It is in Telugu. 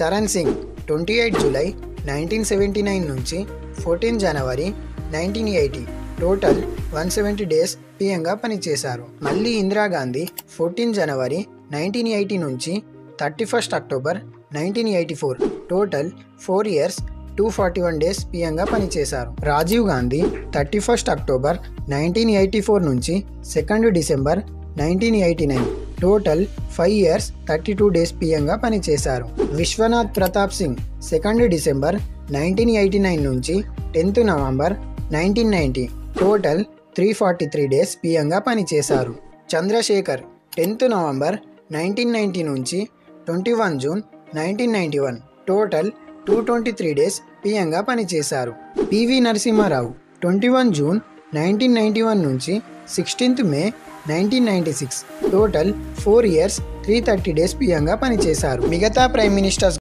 చరణ్ సింగ్ 28 జూలై 1979 నుంచి 14 జనవరి 1980 టోటల్ 170 డేస్ పీఎంగా పనిచేశారు. మళ్ళీ ఇందిరాగాంధీ 14 జనవరి 1980 నుంచి 31 అక్టోబర్ 1984 టోటల్ 4 ఇయర్స్ 241 డేస్ పీఎంగా పనిచేశారు. రాజీవ్ గాంధీ 31 అక్టోబర్ 1984 నుంచి 2 డిసెంబర్ 1989 టోటల్ 5 ఇయర్స్ 32 డేస్ పీఎంగా పనిచేశారు. విశ్వనాథ్ ప్రతాప్ సింగ్ 2 డిసెంబర్ 1989 నుంచి 10 నవంబర్ 1990 టోటల్ 343 డేస్ పీఎంగా పనిచేశారు. చంద్రశేఖర్ 10 నవంబర్ 1990 నుంచి 21 జూన్ 1991 టోటల్ 223 డేస్ పీఎంగా పనిచేశారు. పివి నరసింహారావు 21 జూన్ 1991 నుంచి 16 మే 1996 టోటల్ 4 ఇయర్స్ 330 డేస్ పీఎంగా పనిచేశారు. మిగతా ప్రైమ్ మినిస్టర్స్